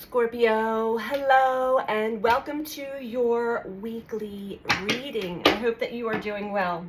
Scorpio, hello and welcome to your weekly reading. I hope that you are doing well.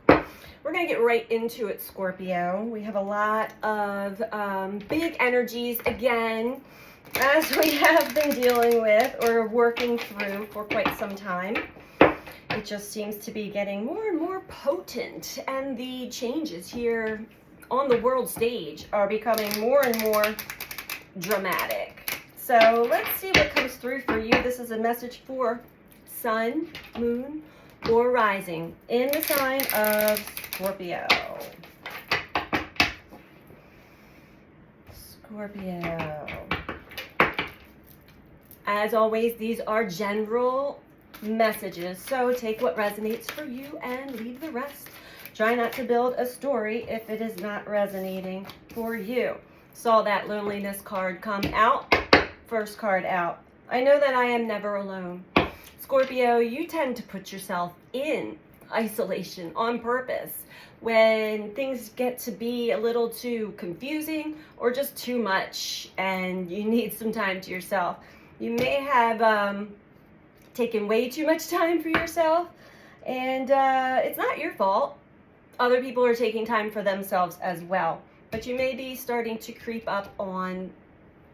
We're going to get right into it, Scorpio. We have a lot of big energies again, as we have been dealing with or working through for quite some time. It just seems to be getting more and more potent, and the changes here on the world stage are becoming more and more dramatic. So let's see what comes through for you. This is a message for Sun, Moon, or Rising in the sign of Scorpio. Scorpio. As always, these are general messages, so take what resonates for you and leave the rest. Try not to build a story if it is not resonating for you. Saw that loneliness card come out. First card out. I know that I am never alone. Scorpio, you tend to put yourself in isolation on purpose when things get to be a little too confusing or just too much and you need some time to yourself. You may have taken way too much time for yourself, and it's not your fault. Other people are taking time for themselves as well. But you may be starting to creep up on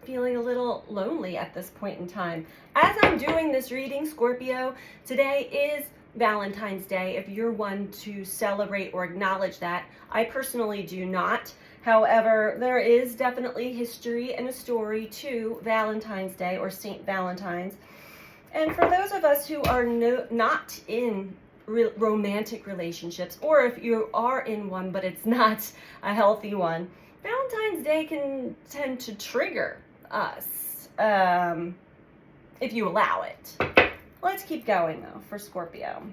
feeling a little lonely at this point in time. As I'm doing this reading, Scorpio, today is Valentine's Day. If you're one to celebrate or acknowledge that, I personally do not. However, there is definitely history and a story to Valentine's Day or Saint Valentine's. And for those of us who are not in romantic relationships, or if you are in one but it's not a healthy one, Valentine's Day can tend to trigger us if you allow it. Let's keep going though for Scorpio.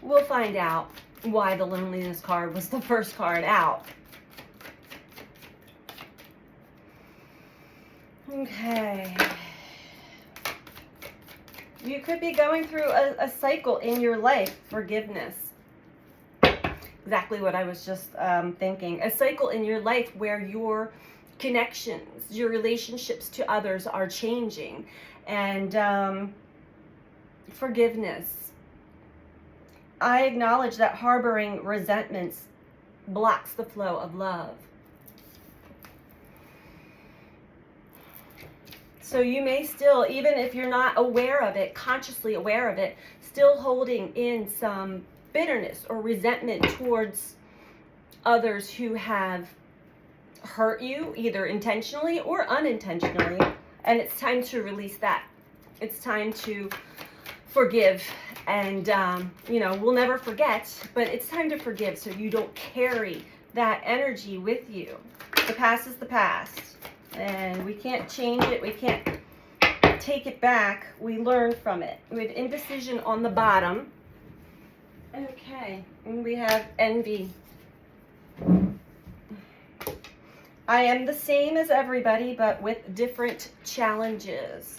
We'll find out why the loneliness card was the first card out. Okay. You could be going through a cycle in your life. Forgiveness. Exactly what I was just thinking. A cycle in your life where your connections, your relationships to others are changing. And forgiveness. I acknowledge that harboring resentments blocks the flow of love. So you may still, even if you're not aware of it, consciously aware of it, still holding in some bitterness or resentment towards others who have hurt you, either intentionally or unintentionally. And it's time to release that. It's time to forgive. And, we'll never forget, but it's time to forgive so you don't carry that energy with you. The past is the past. And we can't change it. We can't take it back. We learn from it. We have indecision on the bottom. Okay. And we have envy. I am the same as everybody, but with different challenges.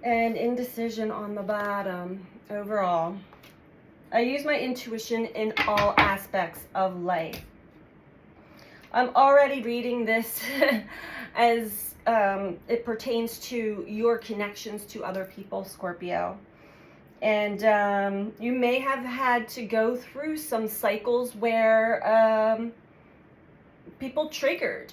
And indecision on the bottom overall. I use my intuition in all aspects of life. I'm already reading this as it pertains to your connections to other people, Scorpio. And you may have had to go through some cycles where people triggered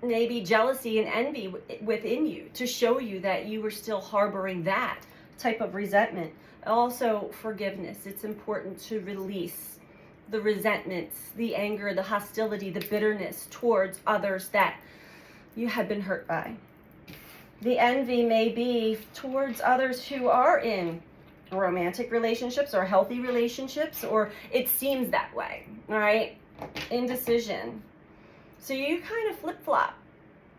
maybe jealousy and envy within you to show you that you were still harboring that type of resentment. Also, forgiveness. It's important to release the resentments, the anger, the hostility, the bitterness towards others that you have been hurt by. The envy may be towards others who are in romantic relationships or healthy relationships, or it seems that way, all right? Indecision. So you kind of flip-flop.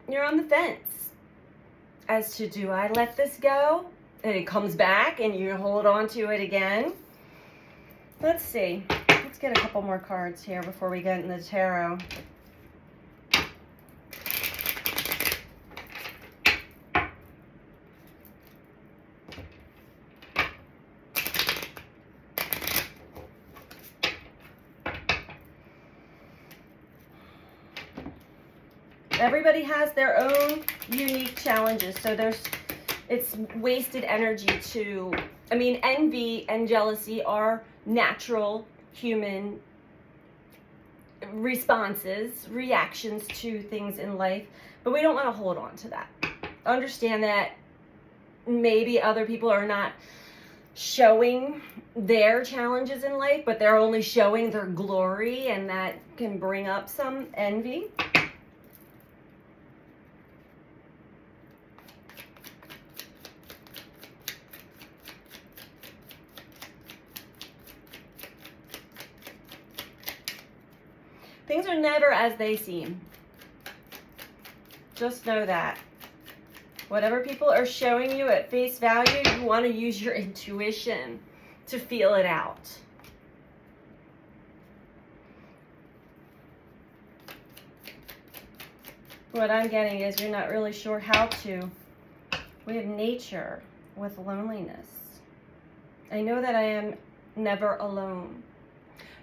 You're on the fence as to, do I let this go? And it comes back and you hold on to it again. Let's see. Let's get a couple more cards here before we get into the tarot. Everybody has their own unique challenges. So it's wasted energy to, I mean, envy and jealousy are natural human responses, reactions to things in life, but we don't want to hold on to that. Understand that maybe other people are not showing their challenges in life, but they're only showing their glory, and that can bring up some envy. Things are never as they seem. Just know that. Whatever people are showing you at face value, you want to use your intuition to feel it out. What I'm getting is you're not really sure how to. We have nature with loneliness. I know that I am never alone.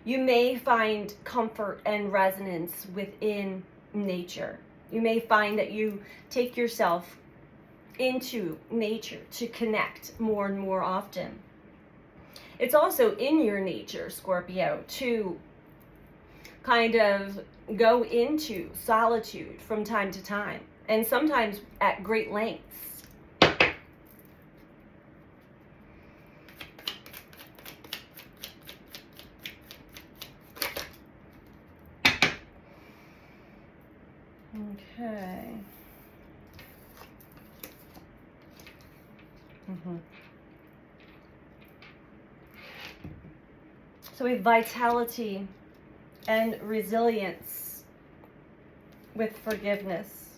You may find comfort and resonance within nature. You may find that you take yourself into nature to connect more and more often. It's also in your nature, Scorpio, to kind of go into solitude from time to time, and sometimes at great lengths. Okay. So we have vitality and resilience with forgiveness.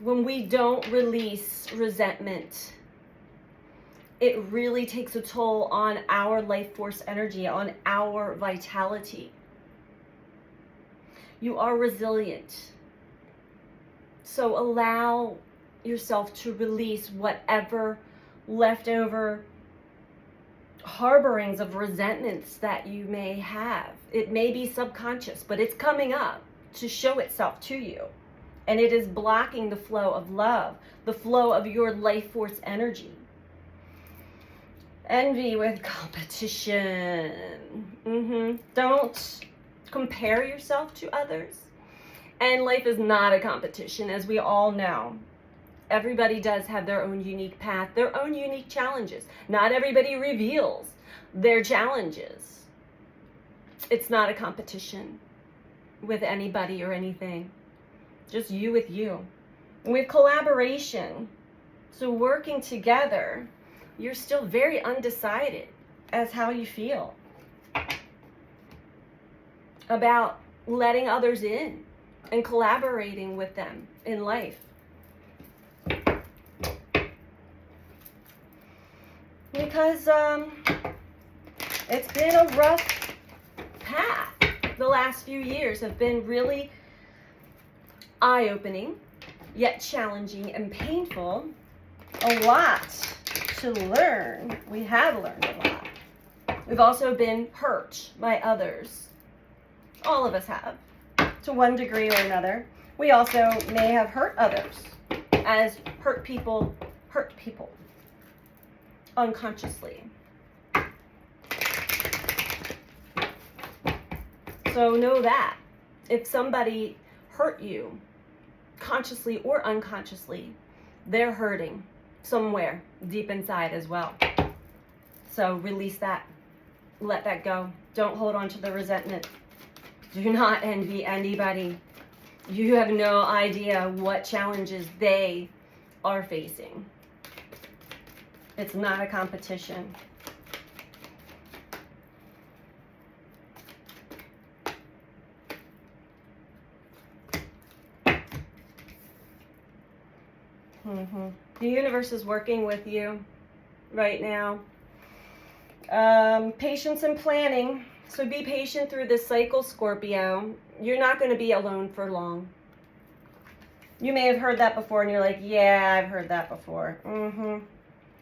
When we don't release resentment, it really takes a toll on our life force energy, on our vitality. You are resilient. So allow yourself to release whatever leftover harborings of resentments that you may have. It may be subconscious, but it's coming up to show itself to you. And it is blocking the flow of love, the flow of your life force energy. Envy with competition. Don't compare yourself to others. And life is not a competition, as we all know. Everybody does have their own unique path, their own unique challenges. Not everybody reveals their challenges. It's not a competition with anybody or anything. Just you with you. And with collaboration, so working together, you're still very undecided as how you feel about letting others in and collaborating with them in life. Because it's been a rough path. The last few years have been really eye-opening, yet challenging and painful. A lot to learn. We have learned a lot. We've also been hurt by others. All of us have, to one degree or another. We also may have hurt others, as hurt people unconsciously. So know that if somebody hurt you consciously or unconsciously, they're hurting somewhere deep inside as well. So release that. Let that go. Don't hold on to the resentment. Do not envy anybody. You have no idea what challenges they are facing. It's not a competition. The universe is working with you right now. Patience and planning. So be patient through this cycle, Scorpio. You're not going to be alone for long. You may have heard that before and you're like, yeah, I've heard that before.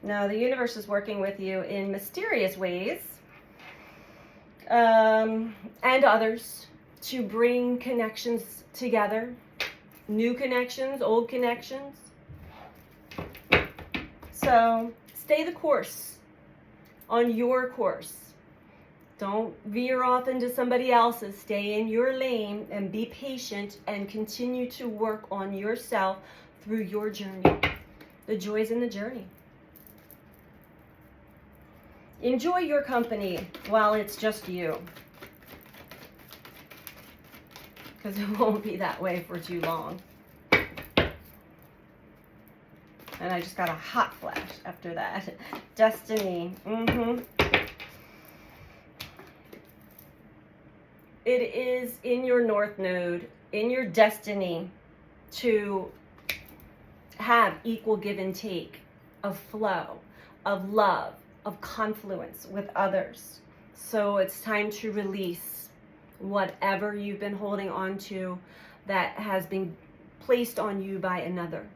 No, the universe is working with you in mysterious ways. And others. to bring connections together, new connections, old connections. So stay the course, on your course. Don't veer off into somebody else's. Stay in your lane and be patient and continue to work on yourself through your journey. The joys in the journey. Enjoy your company while it's just you, because it won't be that way for too long. And I just got a hot flash after that. Destiny. It is in your North Node, in your destiny, to have equal give and take of flow, of love, of confluence with others. So it's time to release whatever you've been holding on to that has been placed on you by another.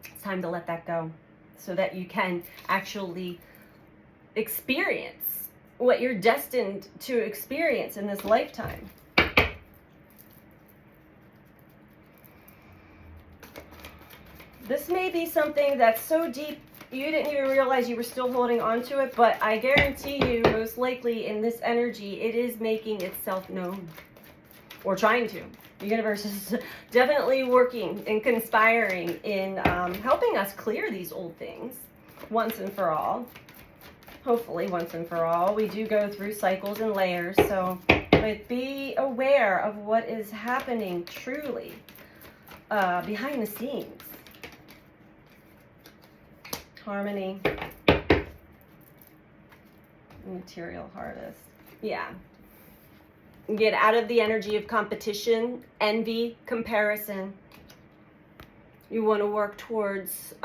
It's time to let that go so that you can actually experience what you're destined to experience in this lifetime. This may be something that's so deep you didn't even realize you were still holding on to it, but I guarantee you, most likely in this energy, it is making itself known, or trying to. The universe is definitely working and conspiring in helping us clear these old things once and for all. Hopefully once and for all. We do go through cycles and layers, so but be aware of what is happening truly behind the scenes. Harmony. Material harvest. Yeah. Get out of the energy of competition, envy, comparison. You want to work towards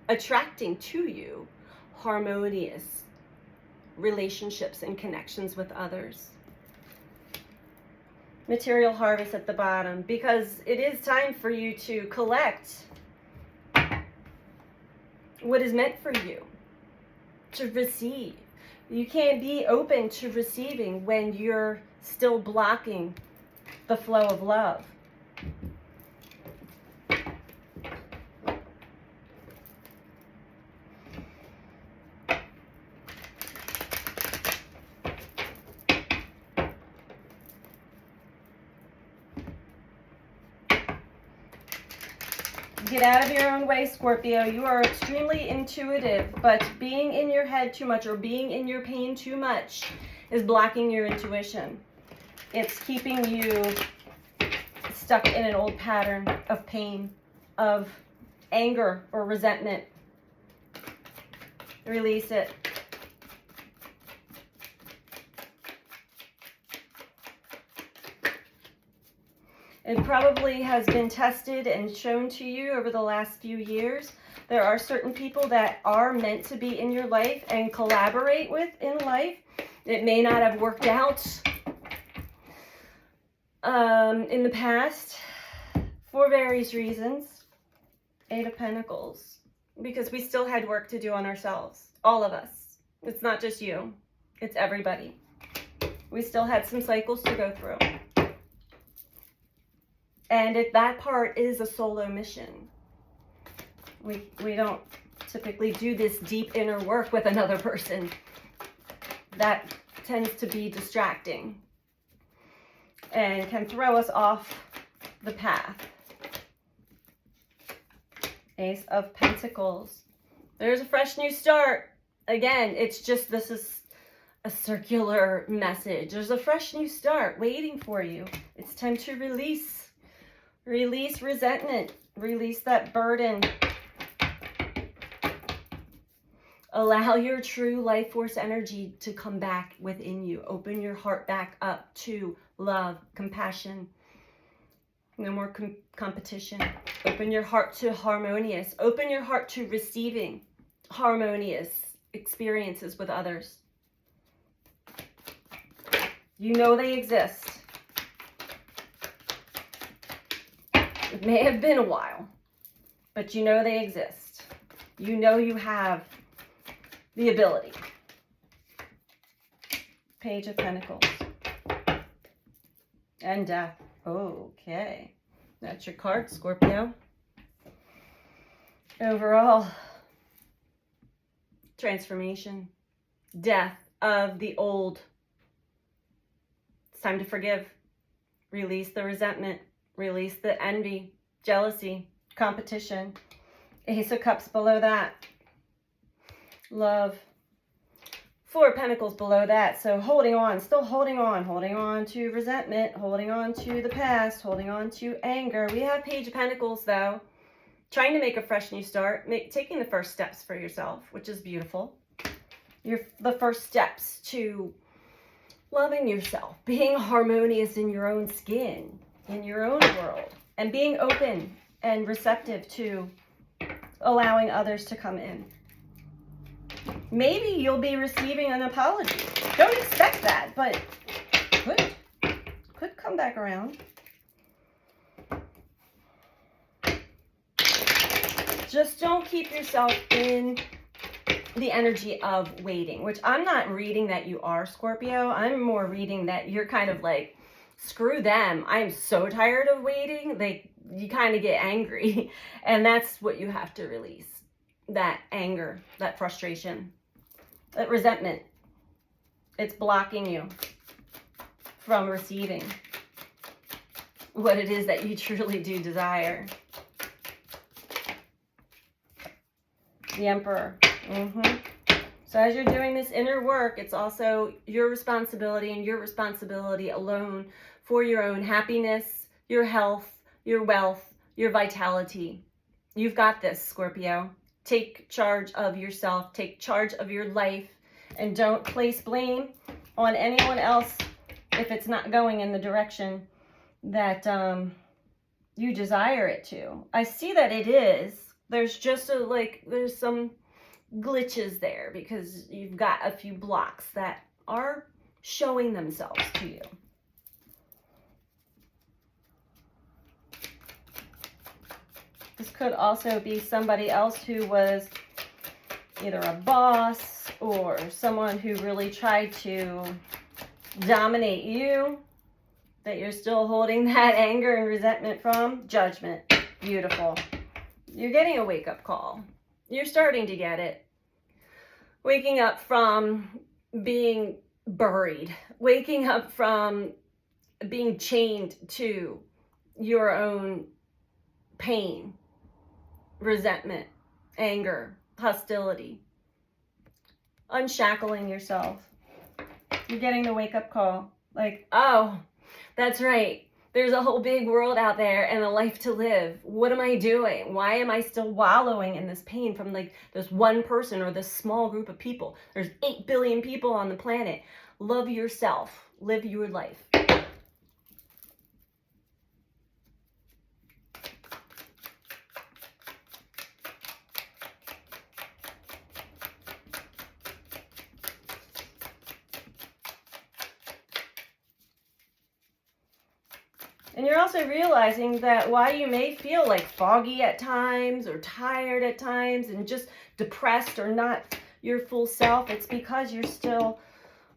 attracting to you harmonious relationships and connections with others. Material harvest at the bottom, because it is time for you to collect what is meant for you, to receive. You can't be open to receiving when you're still blocking the flow of love. Get out of your own way, Scorpio. You are extremely intuitive, but being in your head too much or being in your pain too much is blocking your intuition. It's keeping you stuck in an old pattern of pain, of anger or resentment. Release it. It probably has been tested and shown to you over the last few years. There are certain people that are meant to be in your life and collaborate with in life. It may not have worked out in the past for various reasons. 8 of Pentacles. Because we still had work to do on ourselves. All of us. It's not just you. It's everybody. We still had some cycles to go through. And that part is a solo mission. We don't typically do this deep inner work with another person. That tends to be distracting and can throw us off the path. Ace of Pentacles. There's a fresh new start. Again, it's just, this is a circular message. There's a fresh new start waiting for you. It's time to release. Release resentment. Release that burden. Allow your true life force energy to come back within you. Open your heart back up to love, compassion. No more competition. Open your heart to harmonious. Open your heart to receiving harmonious experiences with others. You know they exist. It may have been a while, but you know they exist. You know you have the ability. Page of Pentacles. and death. Okay. That's your card, Scorpio. Overall, transformation, death of the old. It's time to forgive. Release the resentment. Release the envy, jealousy, competition. Ace of Cups below that. Love. Four of Pentacles below that. So holding on, still holding on to resentment, holding on to the past, holding on to anger. We have Page of Pentacles though. Trying to make a fresh new start, taking the first steps for yourself, which is beautiful. The first steps to loving yourself, being harmonious in your own skin, in your own world, and being open and receptive to allowing others to come in. Maybe you'll be receiving an apology. Don't expect that, but could come back around. Just don't keep yourself in the energy of waiting, which I'm not reading that you are, Scorpio. I'm more reading that you're kind of like, screw them. I'm so tired of waiting. You kind of get angry, and that's what you have to release. That anger, that frustration, that resentment. It's blocking you from receiving what it is that you truly do desire. The Emperor. So as you're doing this inner work, it's also your responsibility and your responsibility alone for your own happiness, your health, your wealth, your vitality. You've got this, Scorpio. Take charge of yourself. Take charge of your life. And don't place blame on anyone else if it's not going in the direction that you desire it to. I see that it is. There's just there's some glitches there because you've got a few blocks that are showing themselves to you. This could also be somebody else who was either a boss or someone who really tried to dominate you, that you're still holding that anger and resentment from. Judgment. Beautiful. You're getting a wake-up call. You're starting to get it. Waking up from being buried. Waking up from being chained to your own pain, resentment, anger, hostility. Unshackling yourself. You're getting the wake-up call. Like, oh, that's right. There's a whole big world out there and a life to live. What am I doing? Why am I still wallowing in this pain from this one person or this small group of people? There's 8 billion people on the planet. Love yourself. Live your life. And you're also realizing that while you may feel like foggy at times or tired at times and just depressed or not your full self, it's because you're still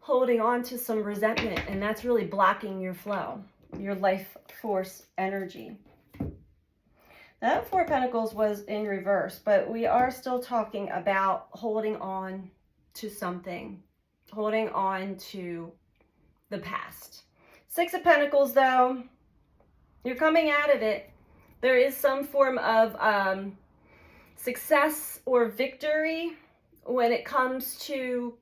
holding on to some resentment, and that's really blocking your flow, your life force energy. That Four of Pentacles was in reverse, but we are still talking about holding on to something, holding on to the past. Six of Pentacles, though, you're coming out of it. There is some form of success or victory when it comes to,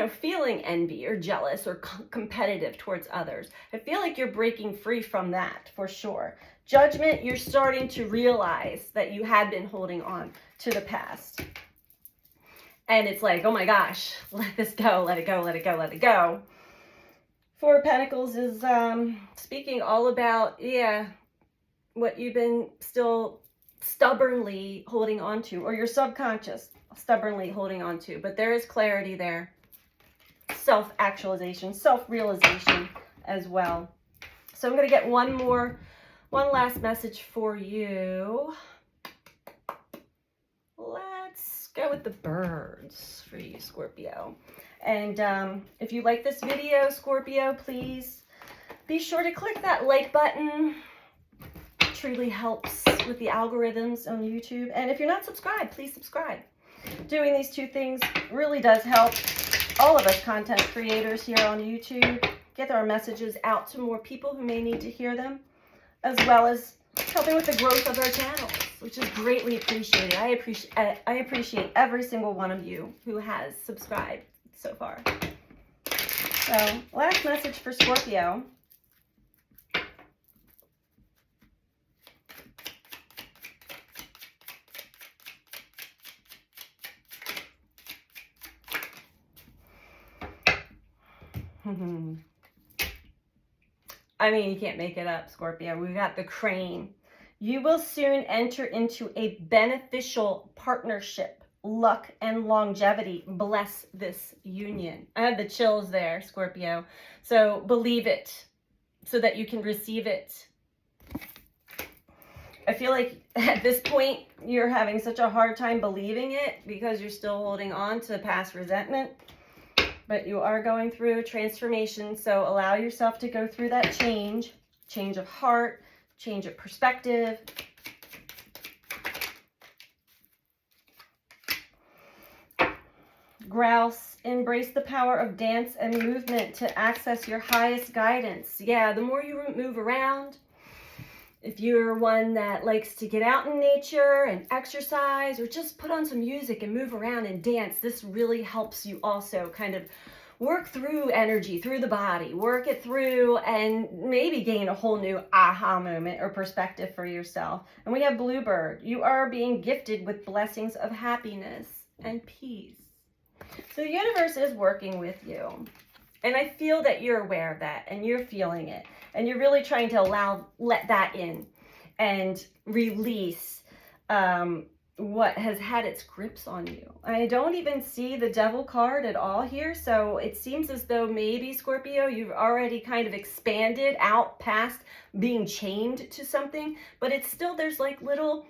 feeling envy or jealous or competitive towards others. I feel like you're breaking free from that for sure. Judgment, you're starting to realize that you had been holding on to the past. And it's like, oh my gosh, let this go, let it go, let it go, let it go. Four of Pentacles is speaking all about, what you've been still stubbornly holding on to, or your subconscious stubbornly holding on to. But there is clarity there. Self-actualization, self-realization as well. So I'm going to get one last message for you. Let's go with the birds for you, Scorpio. And if you like this video, Scorpio, please Be sure to click that like button. It truly helps with the algorithms on YouTube. And if you're not subscribed, please subscribe. Doing these two things really does help all of us content creators here on YouTube get our messages out to more people who may need to hear them, as well as helping with the growth of our channels, which is greatly appreciated. I appreciate every single one of you who has subscribed so far. So, last message for Scorpio. I mean, you can't make it up, Scorpio. We got the crane. You will soon enter into a beneficial partnership. Luck and longevity bless this union. I have the chills there, Scorpio. So believe it so that you can receive it. I feel like at this point, you're having such a hard time believing it because you're still holding on to past resentment. But you are going through a transformation, so allow yourself to go through that change of heart, change of perspective. Grouse, embrace the power of dance and movement to access your highest guidance. Yeah, the more you move around, if you're one that likes to get out in nature and exercise or just put on some music and move around and dance, this really helps you also kind of work through energy, through the body, work it through and maybe gain a whole new aha moment or perspective for yourself. And we have Bluebird. You are being gifted with blessings of happiness and peace. So the universe is working with you. And I feel that you're aware of that and you're feeling it. And you're really trying to let that in and release what has had its grips on you. I don't even see the Devil card at all here. So it seems as though maybe, Scorpio, you've already kind of expanded out past being chained to something. But it's still, there's like little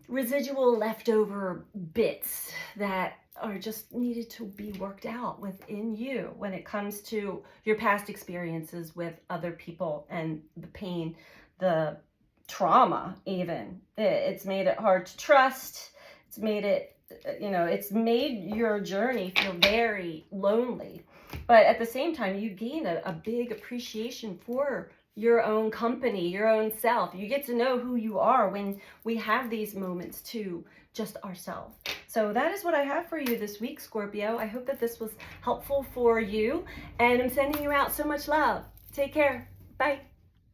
residual leftover bits that are just needed to be worked out within you when it comes to your past experiences with other people and the pain, the trauma even. It's made it hard to trust. It's made it, it's made your journey feel very lonely. But at the same time, you gain a big appreciation for your own company, your own self. You get to know who you are when we have these moments to just ourselves. So that is what I have for you this week, Scorpio. I hope that this was helpful for you. And I'm sending you out so much love. Take care. Bye.